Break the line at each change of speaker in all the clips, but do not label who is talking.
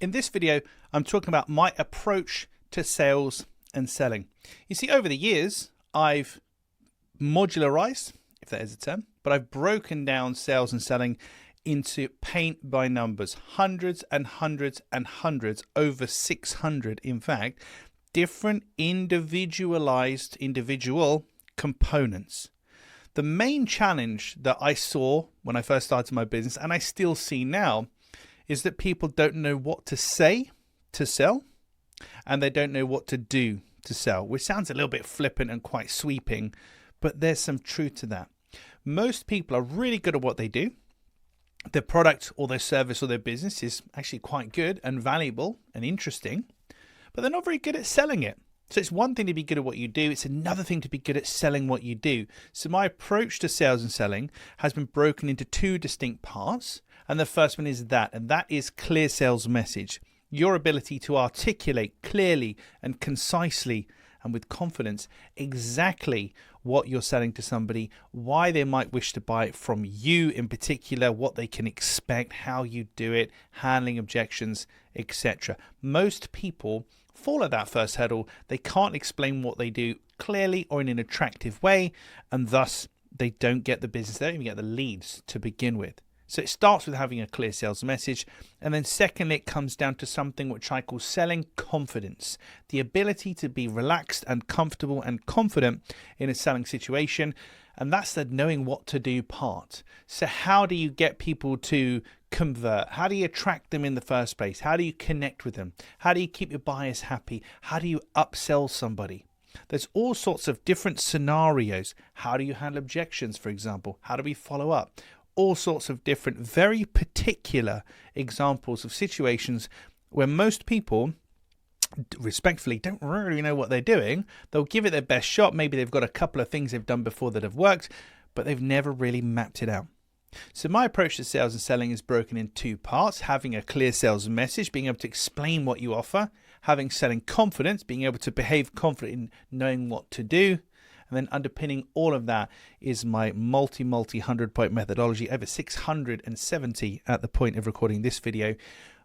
In this video, I'm talking about my approach to sales and selling. You see, over the years, I've modularized, if that is a term, but I've broken down sales and selling into paint by numbers, hundreds and hundreds and hundreds, over 600 in fact, different individual components. The main challenge that I saw when I first started my business, and I still see now, is that people don't know what to say to sell, and they don't know what to do to sell, which sounds a little bit flippant and quite sweeping, but there's some truth to that. Most people are really good at what they do. Their product or their service or their business is actually quite good and valuable and interesting, but they're not very good at selling it. So it's one thing to be good at what you do. It's another thing to be good at selling what you do. So my approach to sales and selling has been broken into two distinct parts. And the first one is that, and that is clear sales message. Your ability to articulate clearly and concisely and with confidence exactly what you're selling to somebody, why they might wish to buy it from you in particular, what they can expect, how you do it, handling objections, etc. Most people fall at that first hurdle. They can't explain what they do clearly or in an attractive way, and thus they don't get the business. They don't even get the leads to begin with. So it starts with having a clear sales message, and then secondly, it comes down to something which I call selling confidence, the ability to be relaxed and comfortable and confident in a selling situation, and that's the knowing what to do part. So how do you get people to convert? How do you attract them in the first place? How do you connect with them? How do you keep your buyers happy? How do you upsell somebody? There's all sorts of different scenarios. How do you handle objections, for example? How do we follow up? All sorts of different, very particular examples of situations where most people, respectfully, don't really know what they're doing. They'll give it their best shot. Maybe they've got a couple of things they've done before that have worked, but they've never really mapped it out. So my approach to sales and selling is broken in two parts: having a clear sales message, being able to explain what you offer, having selling confidence, being able to behave confident in knowing what to do. And then underpinning all of that is my multi 100-point methodology, over 670 at the point of recording this video,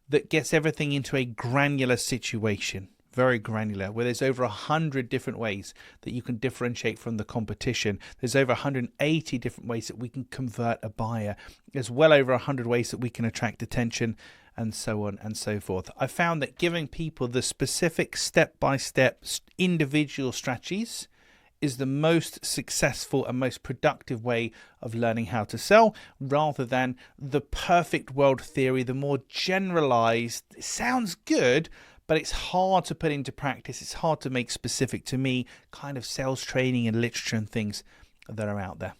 that gets everything into a granular situation, very granular, where there's over 100 different ways that you can differentiate from the competition. There's over 180 different ways that we can convert a buyer. There's well over 100 ways that we can attract attention, and so on and so forth. I found that giving people the specific step-by-step individual strategies is the most successful and most productive way of learning how to sell, rather than the perfect world theory, the more generalized. It sounds good, but it's hard to put into practice. It's hard to make specific to me kind of sales training and literature and things that are out there.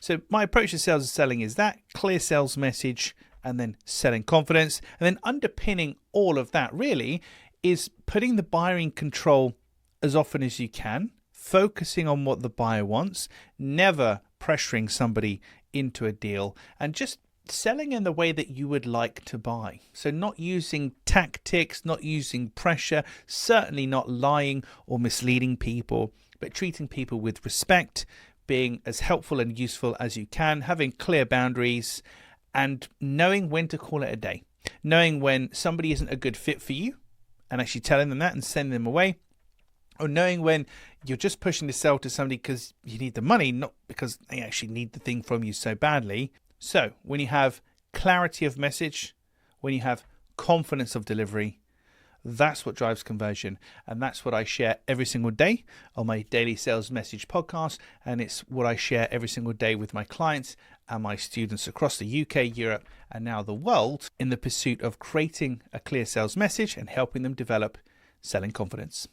So my approach to sales and selling is that clear sales message, and then selling confidence. And then underpinning all of that really is putting the buyer in control as often as you can, focusing on what the buyer wants, never pressuring somebody into a deal, and just selling in the way that you would like to buy. So not using tactics, not using pressure, certainly not lying or misleading people, but treating people with respect, being as helpful and useful as you can, having clear boundaries, and knowing when to call it a day. Knowing when somebody isn't a good fit for you and actually telling them that and sending them away. Or knowing when you're just pushing to sell to somebody because you need the money, not because they actually need the thing from you so badly. So when you have clarity of message, when you have confidence of delivery, that's what drives conversion. And that's what I share every single day on my daily sales message podcast. And it's what I share every single day with my clients and my students across the UK, Europe, and now the world, in the pursuit of creating a clear sales message and helping them develop selling confidence.